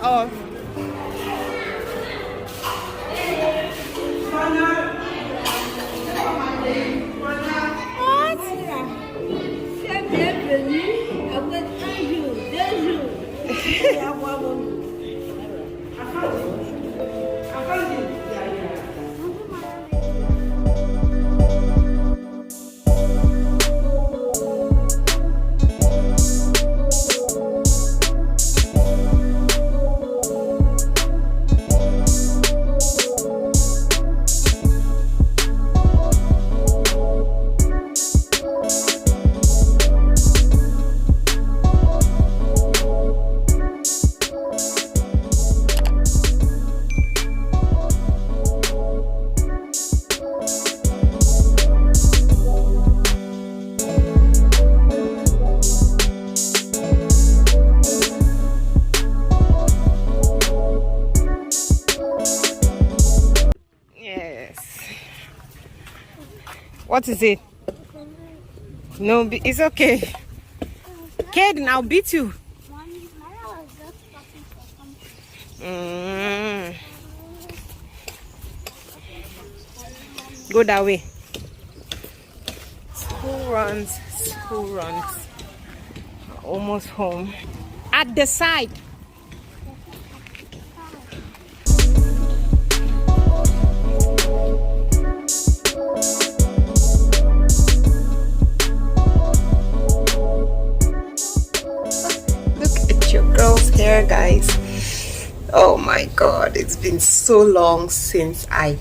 camera off. What is it? No, it's okay. Kaden, I'll beat you. Go that way. School runs. Almost home. At the side. Hair, guys. Oh my god, it's been so long since I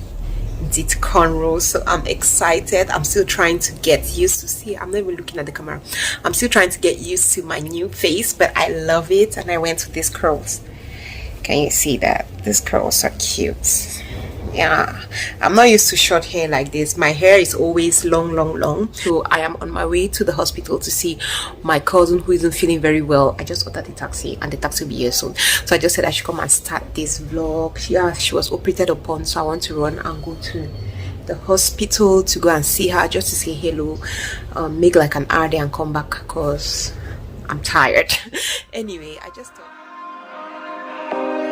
did cornrows, so I'm excited. I'm still trying to get used to see. I'm not even looking at the camera. I'm still trying to get used to my new face, but I love it. And I went with these curls. Can you see that? These curls are cute. Yeah, I'm not used to short hair like this. My hair is always long. So I am on my way to the hospital to see my cousin who isn't feeling very well. I just ordered the taxi and the taxi will be here soon, so I just said I should come and start this vlog. Yeah, she was operated upon, so I want to run and go to the hospital to go and see her, just to say hello, make like an hour there and come back because I'm tired. Anyway, I just thought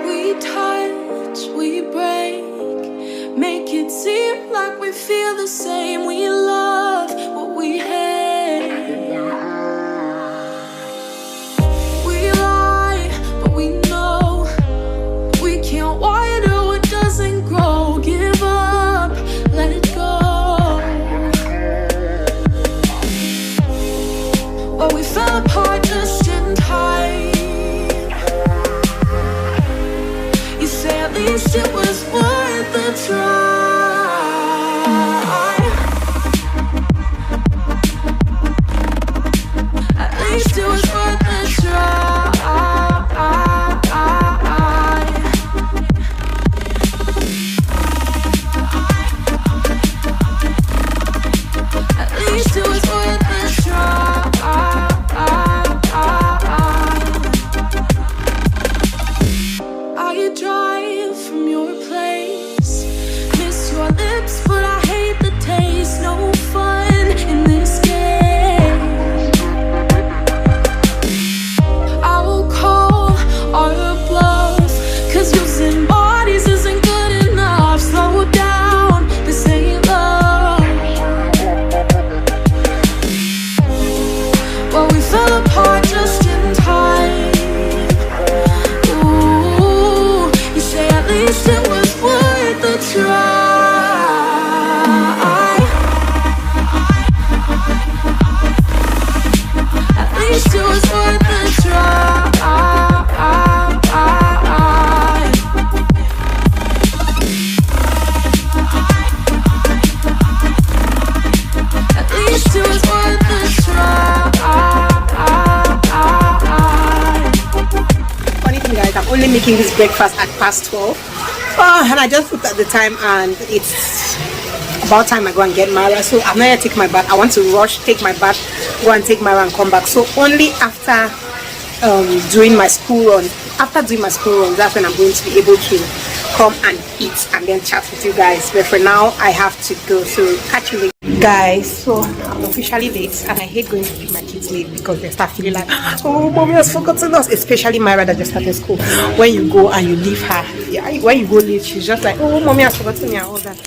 we touch, we break, make it seem like we feel the same. We love what we hate. We lie, but we know we can't water what doesn't grow. Give up, let it go. Well, we fell apart just in time. You say at least it was worth the try. At least it was worth the try. At least it was worth the try. I drive from your place, miss your lips, but I hate the taste. No fun in this game. I will call our bluff, cause using bodies isn't good enough. Slow down, this ain't love. Well, we fell apart just in time. At least it was worth the try. At least it was worth the try. At least it was worth the try. Funny thing, guys, I'm only making this breakfast at past 12. And I just looked at the time and it's about time I go and get Mara. So I'm not gonna take my bath. I want to rush, take my bath, go and take Mara and come back. So only after doing my school run after doing my school run, that's when I'm going to be able to come and eat and then chat with you guys. But for now, I have to go, so catch you later. Guys, so I'm officially late, and I hate going to pick my kids late because they start feeling like, oh, mommy has forgotten us. Especially Myra that just started school. When you go and you leave her, yeah, when you go late, she's just like, oh, mommy has forgotten me and all that.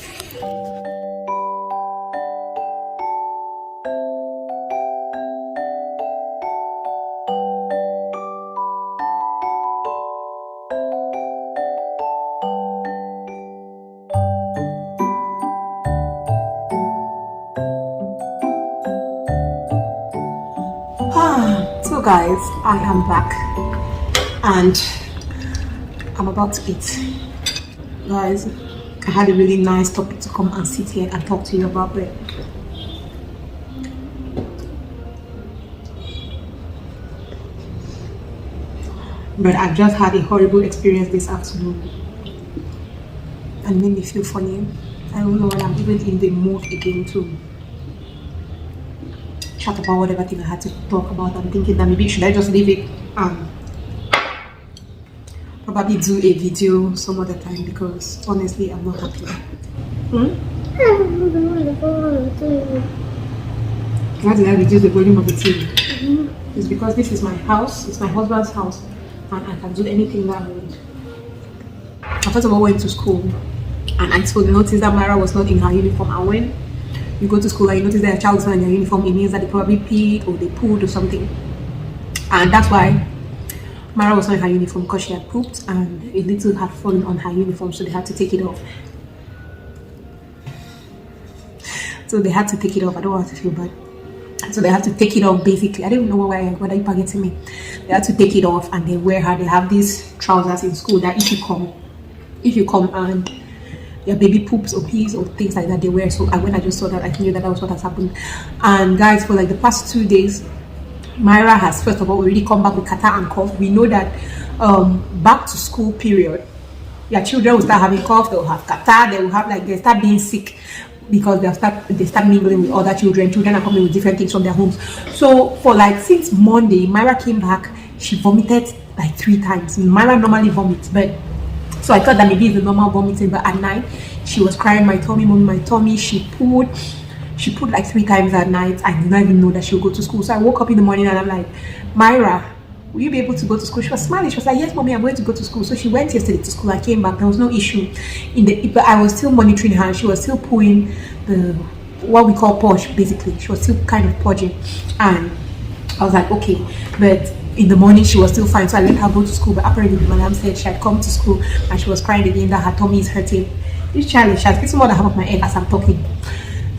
So guys, I am back and I'm about to eat. Guys, I had a really nice topic to come and sit here and talk to you about, but I've just had a horrible experience this afternoon and it made me feel funny. I don't know when I'm even in the mood again to chat about whatever thing I had to talk about. I'm thinking that maybe should I just leave it probably do a video some other time, because honestly I'm not happy. Why did I reduce the volume of the TV? It's because this is my house, it's my husband's house, and I can do anything that I want. I first of all went to school and I noticed that Myra was not in her uniform, and when you go to school and you notice that a child is not in their uniform, it means that they probably peed or they pooed or something. And that's why Myra was not in her uniform, because she had pooped and a little had fallen on her uniform, so they had to take it off. So they had to take it off. I don't want to feel bad. So they had to take it off basically. I don't know why are you targeting me. They had to take it off and they wear her. They have these trousers in school that if you come and your baby poops or pees or things like that, they wear. So when I just saw that, I knew that was what has happened. And guys, for like the past 2 days, Myra has first of all already come back with catarrh and cough. We know that back to school period, your children will start having cough, they'll have catarrh, they will have they start being sick, because they start mingling with other children. Children are coming with different things from their homes. So for since Monday, Myra came back, she vomited 3 times. Myra normally vomits, but so I thought that maybe it's the normal vomiting, but at night she was crying, my tummy, mommy, my tummy. She pooed 3 times at night. I did not even know that she would go to school. So I woke up in the morning and I'm like, Myra, will you be able to go to school? She was smiling. She was like, yes, mommy, I'm going to go to school. So she went yesterday to school. I came back. There was no issue but I was still monitoring her. She was still pooing what we call purge, basically. She was still kind of purging, and I was like, okay. But in the morning she was still fine, so I let her go to school. But apparently the madam said she had come to school and she was crying again that her tummy is hurting. This child, she has bitten more than half of my head as I'm talking.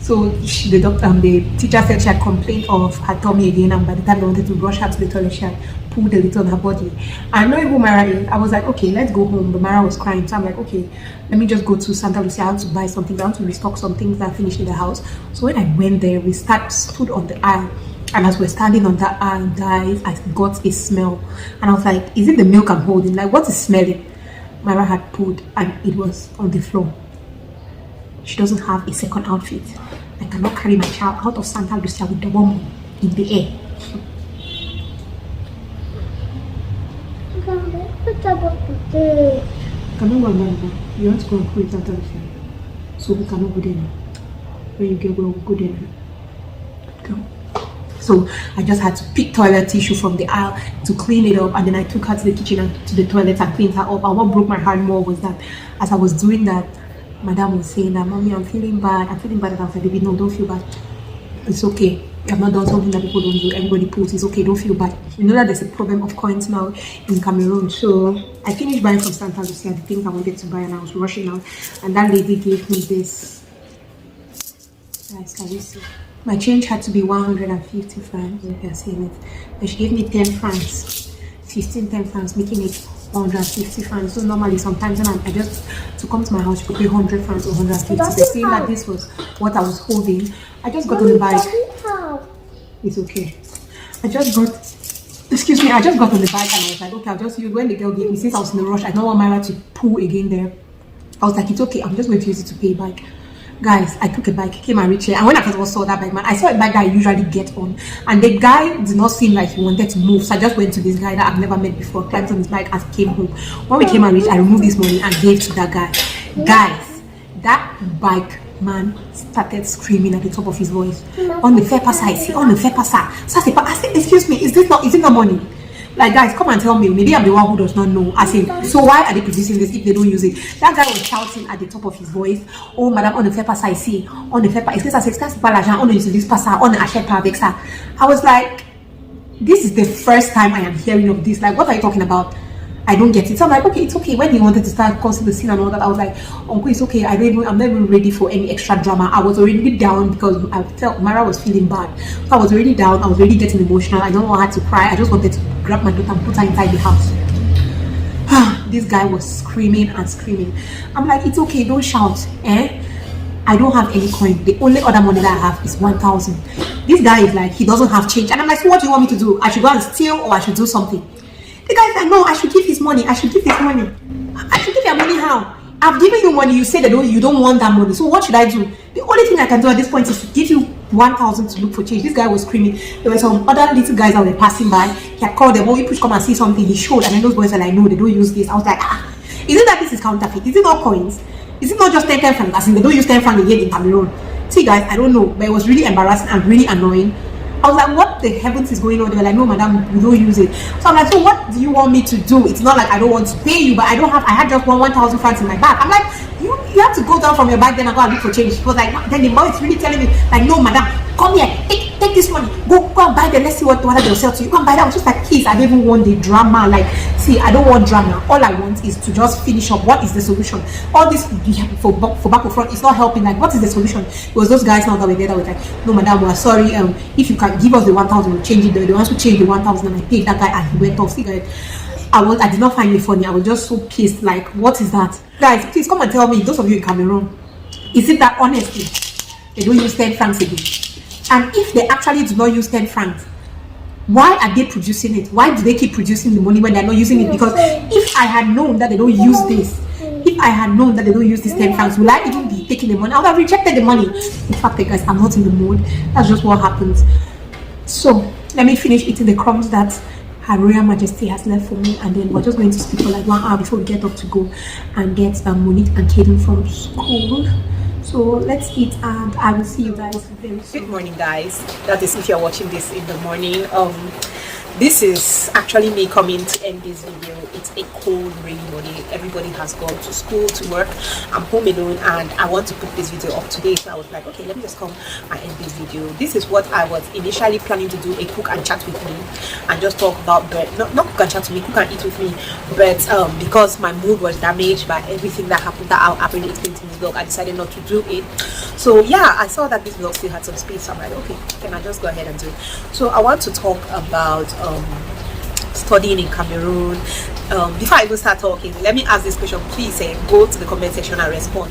So the teacher said she had complained of her tummy again, and by the time they wanted to rush her to the toilet, she had pulled a little on her body. I know who Myra is. I was like, okay, let's go home. But Myra was crying, so I'm like, okay, let me just go to Santa Lucia. I want to buy some things. I want to restock some things that I finished in the house. So when I went there, we stood on the aisle, and as we're standing on that aisle, guys, I got a smell, and I was like, is it the milk I'm holding? What is smelling? Myra had pulled, and it was on the floor. She doesn't have a second outfit. I cannot carry my child out of Santa Lucia with the woman in the air. You want to go and put Santa Lucia, so we cannot go there now. When you get well, we'll go there now. Go. So I just had to pick toilet tissue from the aisle to clean it up, and then I took her to the kitchen and to the toilet and cleaned her up. And what broke my heart more was that as I was doing that, Madam was saying that, mommy, I'm feeling bad. And I was like, baby, no, don't feel bad. It's okay. I've not done something that people don't do. Everybody pulls. It's okay. Don't feel bad. You know that there's a problem of coins now in Cameroon. So I finished buying from Santa Lucia the things I wanted to buy, and I was rushing out. And that lady gave me this. Guys, can you see? My change had to be 150 francs. You can see it. But she gave me 10 francs. 10 francs, making it 150 francs. So normally sometimes when I just to come to my house, you could pay 100 francs or 150. But seeing that this was what I was holding, I just got on the bike. It's okay. I just got on the bike, and I was like, okay, I'll just use when the girl gave me, since I was in a rush, I don't want Myra to pull again there. I was like, it's okay, I'm just going to use it to pay back. Guys, I took a bike, came and reached here, and when I first of all saw that bike, man, I saw a bike that I usually get on, and the guy did not seem like he wanted to move, so I just went to this guy that I've never met before, climbed on his bike and came home. When we came and reached, I removed this money and gave to that guy. Guys, that bike man started screaming at the top of his voice, on the fair passer, I see, on the fair passer. So I said, excuse me, is it not money? Like, guys, come and tell me. Maybe I'm the one who does not know. I say, so why are they producing this if they don't use it? That guy was shouting at the top of his voice, oh, madam, on the fair pass, I see. On the fair pass, on the use this passer, on the ashet pavexa. I was like, this is the first time I am hearing of this. Like, what are you talking about? I don't get it. So I'm like, okay, it's okay. When he wanted to start causing the scene and all that, I was like, Uncle, it's okay. I'm not even ready for any extra drama. I was already down because I felt Mara was feeling bad. So I was already down. I was already getting emotional. I don't know how to cry. I just wanted to grab my daughter and put her inside the house. This guy was screaming and screaming. I'm like, it's okay. Don't shout. I don't have any coin. The only other money that I have is 1,000. This guy is like, he doesn't have change. And I'm like, so what do you want me to do? I should go and steal or I should do something? The guy's like, no, I should give his money. I should give his money. I should give your money how? I've given you money. You say that you don't want that money. So what should I do? The only thing I can do at this point is to give you 1,000 to look for change. This guy was screaming. There were some other little guys that were passing by. He had called them, oh, you push, come and see something. He showed, and then those boys were like, no, they don't use this. I was like, isn't that this is counterfeit? Is it not coins? Is it not just 10 francs? As in, they don't use 10 francs again in Cameroon. See, guys, I don't know, but it was really embarrassing and really annoying. I was like, what the heavens is going on? They were like, no, madam, we don't use it. So I'm like, so what do you want me to do? It's not like I don't want to pay you, but I had just 1,000 francs in my bag. I'm like, you have to go down from your bag then and go and look for change. She was like, then the boy is really telling me, like, no, madam, come here, take this money, go and buy them, let's see what they'll sell to you. Go and buy that. I was just like, kids, I don't even want the drama. Like, see, I don't want drama. All I want is to just finish up. What is the solution? All this for back or front is not helping. Like, what is the solution? It was those guys now that were there that were like, no, madam, we're sorry. If you can give us the 1,000, we'll change it. They want to change the 1,000, and I paid that guy, and he went off. See, guys, I did not find it funny. I was just so pissed. Like, what is that? Guys, please come and tell me, those of you in Cameroon, is it that honestly they don't use 10 francs again? And if they actually do not use 10 francs, why are they producing it? Why do they keep producing the money when they're not using it? Because if I had known that they don't use this, if I had known that they don't use this 10 francs, will I even be taking the money? I would have rejected the money. In fact, guys, I'm not in the mood. That's just what happens. So let me finish eating the crumbs that Her Royal Majesty has left for me, and then we're just going to speak for like 1 hour before we get up to go and get Monique and Kaden from school. So let's eat, and I will see you guys very soon. Good morning, guys. That is if you're watching this in the morning. This is actually me coming to end this video. It's a cold, rainy morning. Everybody has gone to school, to work. I'm home alone, and I want to put this video up today. So I was like, okay, let me just come and end this video. This is what I was initially planning to do, a cook and chat with me, and just talk about bread. Not cook and chat with me, cook and eat with me. But because my mood was damaged by everything that happened that I've already explained to this vlog, I decided not to do it. So yeah, I saw that this vlog still had some space. So I'm like, okay, can I just go ahead and do it? So I want to talk about studying in Cameroon. Before I even start talking, let me ask this question. Please go to the comment section and respond.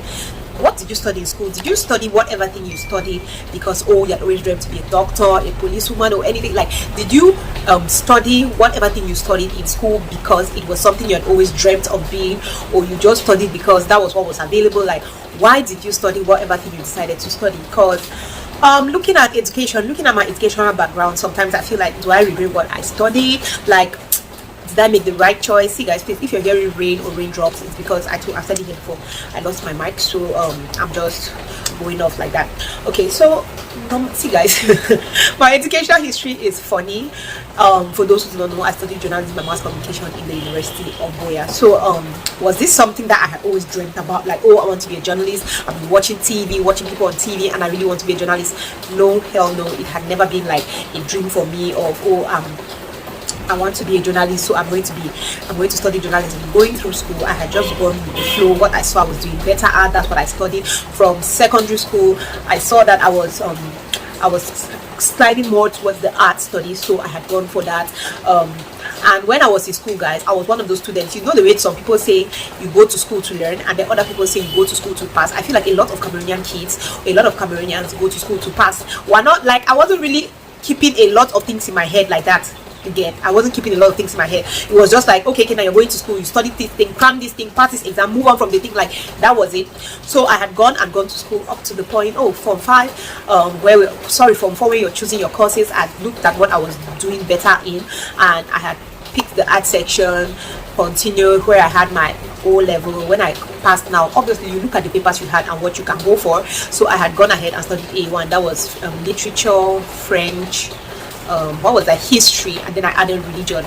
What did you study in school? Did you study whatever thing you studied because, oh, you had always dreamt to be a doctor, a policewoman, or anything? Like, did you study whatever thing you studied in school because it was something you had always dreamt of being, or you just studied because that was what was available? Like, why did you study whatever thing you decided to study? Because looking at education, looking at my educational background, sometimes I feel like, do I regret what I studied? Like, did I make the right choice? See, guys, please, if you're hearing rain or raindrops, it's because I've studied here before. I lost my mic, so I'm just going off like that. Okay, so see, guys, my educational history is funny. For those who do not know, I studied journalism and mass communication in the University of Buea. So was this something that I had always dreamt about? Like, oh, I want to be a journalist. I've been watching TV, watching people on TV, and I really want to be a journalist. No, hell no. It had never been like a dream for me of, oh, I want to be a journalist, so I'm going to study journalism. Going through school, I had just gone with the flow. What I saw I was doing better at, that's what I studied. From secondary school, I saw that I was sliding more towards the art studies, so I had gone for that. And when I was in school, guys, I was one of those students. You know the way some people say you go to school to learn, and then other people say you go to school to pass. I feel like a lot of Cameroonian kids, a lot of Cameroonians go to school to pass. Why not? Like, I wasn't really keeping a lot of things in my head like that. Again, I wasn't keeping a lot of things in my head. It was just like, okay, Kena, you're going to school, you study this thing, cram this thing, pass this exam, move on from the thing. Like, that was it. So I had gone to school up to the point, Form 5, Form 4, where you're choosing your courses. I looked at what I was doing better in, and I had picked the art section, continued where I had my O level. When I passed, now obviously you look at the papers you had and what you can go for. So I had gone ahead and studied A1. That was literature, French, what was that, history, and then I added religion.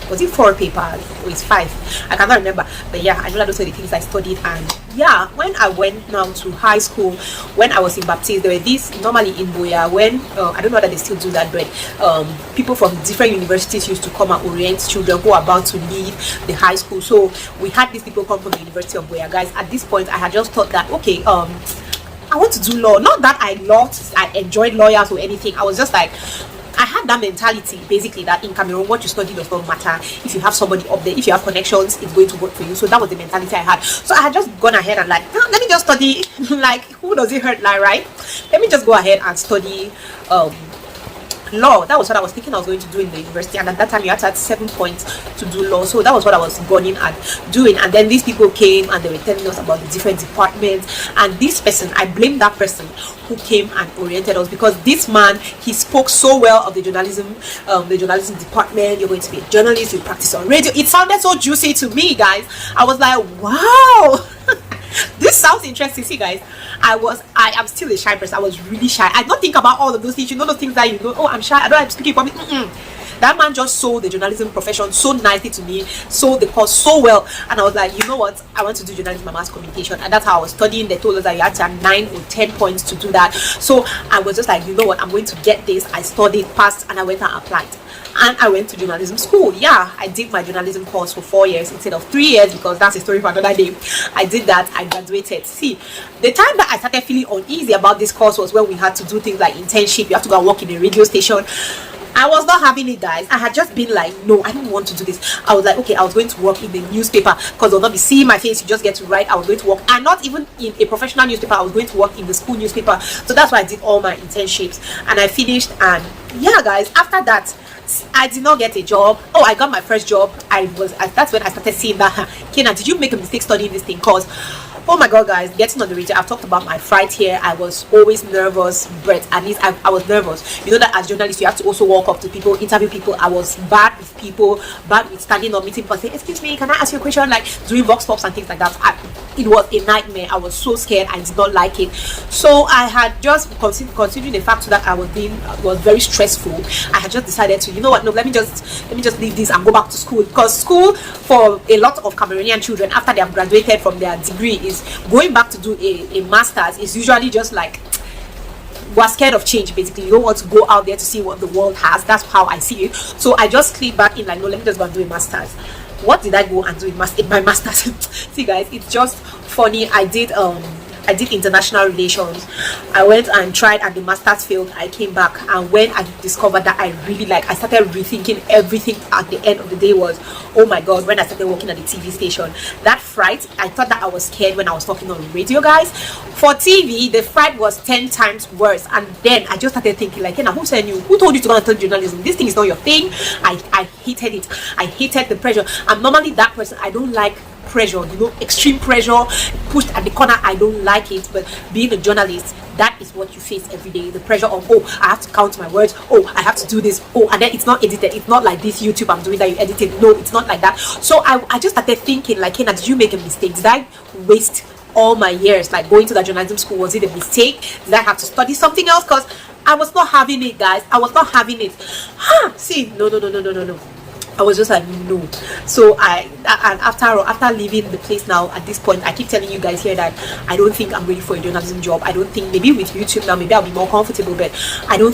Was it 4 papers or it's 5? I cannot remember, but yeah, I know that those were the things I studied. And yeah, when I went now to high school, when I was in Baptiste, there were these normally in Buea, when I don't know that they still do that, but people from different universities used to come and orient children who are about to leave the high school. So we had these people come from the University of Buea. Guys, at this point I had just thought that, okay, I want to do law. Not that I enjoyed lawyers or anything. I was just like, I had that mentality basically that in Cameroon, what you study does not matter. If you have somebody up there, if you have connections, it's going to work for you. So that was the mentality I had. So I had just gone ahead and like, let me just study. Like, who does it hurt, like, right? Let me just go ahead and study law. That was what I was thinking I was going to do in the university, and at that time you had to have 7 points to do law. So that was what I was going at doing. And then these people came and they were telling us about the different departments, and this person, I blame that person who came and oriented us, because this man, he spoke so well of the journalism department. You're going to be a journalist, you practice on radio. It sounded so juicy to me, guys. I was like, wow. This sounds interesting. See, guys, I am still a shy person. I was really shy. I don't think about all of those things, those things that I'm shy, I don't have speaking for me. That man just sold the journalism profession so nicely to me, sold the course so well, and I was like, you know what, I want to do journalism and mass communication. And that's how I was studying. They told us that you had to have 9 or 10 points to do that. So I was just like, you know what, I'm going to get this. I studied, passed, and I went and applied. And I went to journalism school. Yeah, I did my journalism course for 4 years instead of 3 years, because that's a story for another day. I did that. I graduated. See, the time that I started feeling uneasy about this course was when we had to do things like internship. You have to go and work in a radio station. I was not having it, guys. I had just been like, no, I don't want to do this. I was like, okay, I was going to work in the newspaper, because they'll not be seeing my face. You just get to write. I was going to work, and not even in a professional newspaper. I was going to work in the school newspaper. So that's why I did all my internships, and I finished. And yeah, guys, after that, I did not get a job. I got my first job. That's when I started seeing that, Kena, did you make a mistake studying this thing? Cause oh my god, guys, getting on the radio, I've talked about my fright here. I was always nervous, but at least I was nervous. You know that as journalists, you have to also walk up to people, interview people. I was bad with people, bad with standing up, meeting people, saying, excuse me, can I ask you a question? Like doing vox pops and things like that. It was a nightmare. I was so scared. I did not like it. So I had just considering the fact that I was very stressful. I had just decided to, you know what, no, let me just leave this and go back to school, because school for a lot of Cameroonian children after they have graduated from their degree is going back to do a master's is usually just like, we're scared of change. Basically, you don't want to go out there to see what the world has. That's how I see it. So I just clicked back in like, no, let me just go and do a master's. What did I go and do in my master's? See, guys, it's just funny. I did international relations. I went and tried, and the master's failed. I came back, and when I discovered that I really I started rethinking everything. At the end of the day was, oh my god, when I started working at the TV station, that fright, I thought that I was scared when I was talking on radio, guys. For TV, the fright was 10 times worse. And then I just started thinking like, who sent you? Who told you to go and study journalism? This thing is not your thing. I hated it. I hated the pressure. I'm normally that person. I don't like pressure, extreme pressure, pushed at the corner. I don't like it. But being a journalist, that is what you face every day. The pressure of, I have to count my words, I have to do this, and then it's not edited. It's not like this YouTube I'm doing that you edit it. No, it's not like that. So I just started thinking like, Kena, did you make a mistake? Did I waste all my years like going to that journalism school? Was it a mistake? Did I have to study something else? Because I was not having it, guys. I was not having it. See, no. I was just like, no. So and after leaving the place now, at this point, I keep telling you guys here that I don't think I'm ready for a journalism job. I don't think, maybe with YouTube now, maybe I'll be more comfortable, but you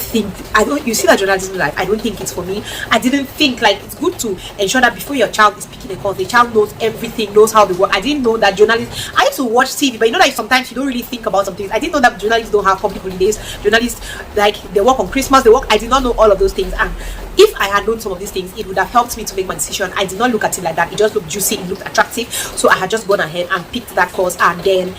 see that journalism life, I don't think it's for me. I didn't think like it's good to ensure that before your child is picking a course, the child knows everything, knows how they work. I didn't know that journalists, I used to watch TV, but you know that sometimes you don't really think about some things. I didn't know that journalists don't have public holidays. Journalists, like, they work on Christmas, I did not know all of those things. And if I had known some of these things, it would have helped me to make my decision. I did not look at it like that. It just looked juicy, it looked attractive. So I had just gone ahead and picked that course, and then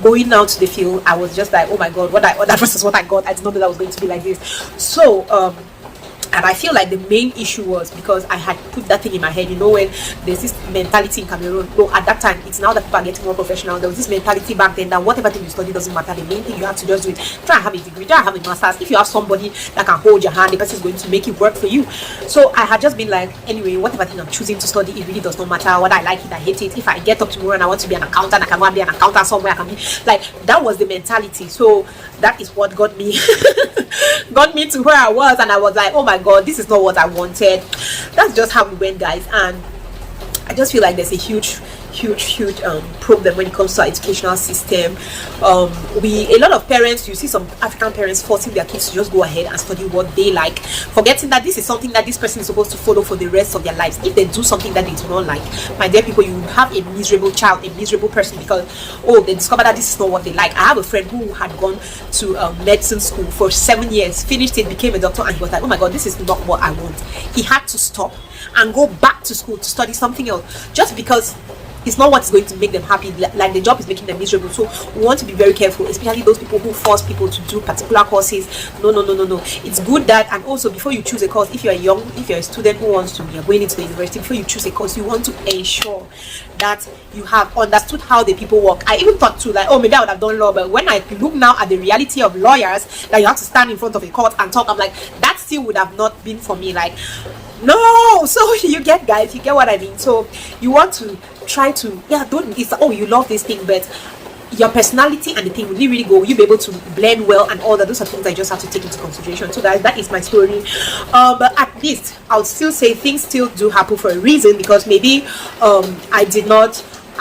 going out to the field, I was just like, oh my god, that versus what I got. I did not know that was going to be like this. So I And I feel like the main issue was because I had put that thing in my head, you know, when there's this mentality in Cameroon. No, at that time, it's now that people are getting more professional. There was this mentality back then that whatever thing you study doesn't matter. The main thing you have to just do it. Try and have a degree, try and have a master's. If you have somebody that can hold your hand, the person is going to make it work for you. So I had just been like, anyway, whatever thing I'm choosing to study, it really does not matter whether I like it, I hate it. If I get up tomorrow and I want to be an accountant, I can go and be an accountant somewhere. I can be like, that was the mentality. So that is what got me got me to where I was, and I was like, oh my god, this is not what I wanted. That's just how we went, guys. And I just feel like there's a huge problem when it comes to our educational system. A lot of parents, you see some African parents forcing their kids to just go ahead and study what they like, forgetting that this is something that this person is supposed to follow for the rest of their lives. If they do something that they do not like, my dear people, you will have a miserable child, a miserable person, because they discover that this is not what they like. I have a friend who had gone to medicine school for 7 years, finished it, became a doctor, and he was like, oh my god, this is not what I want. He had to stop and go back to school to study something else, just because it's not what's going to make them happy. Like the job is making them miserable. So we want to be very careful, especially those people who force people to do particular courses. No. It's good that, and also before you choose a course, if you're a student who wants to be going into the university, before you choose a course, you want to ensure that you have understood how the people work. I even thought too, like, oh, maybe I would have done law, but when I look now at the reality of lawyers, that you have to stand in front of a court and talk, I'm like, that still would have not been for me. Like, no. So you get, guys, you get what I mean. So you want to try to, you love this thing, but your personality and the thing really go, you'll be able to blend well and all that. Those are things I just have to take into consideration. So guys, that is my story. But at least I would still say things still do happen for a reason, because maybe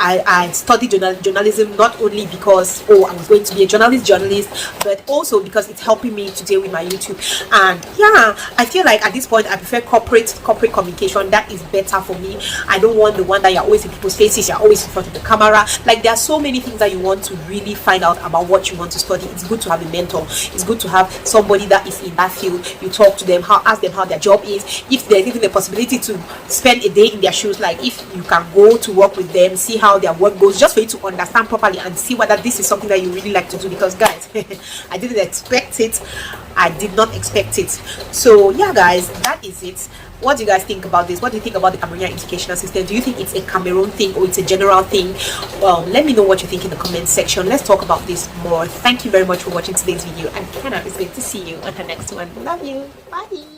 I studied journalism not only because I was going to be a journalist, but also because it's helping me today with my YouTube. And yeah, I feel like at this point I prefer corporate communication. That is better for me. I don't want the one that you're always in people's faces, you're always in front of the camera. Like, there are so many things that you want to really find out about what you want to study. It's good to have a mentor. It's good to have somebody that is in that field. You talk to them, ask them how their job is. If there's even the possibility to spend a day in their shoes, like if you can go to work with them, see how their work goes, just for you to understand properly and see whether this is something that you really like to do. Because guys, I didn't expect it. I did not expect it. So yeah, guys, that is it. What do you guys think about this? What do you think about the Cameroonian educational system? Do you think it's a Cameroon thing or it's a general thing? Let me know what you think in the comment section. Let's talk about this more. Thank you very much for watching today's video, and it's great to see you on the next one. Love you. Bye.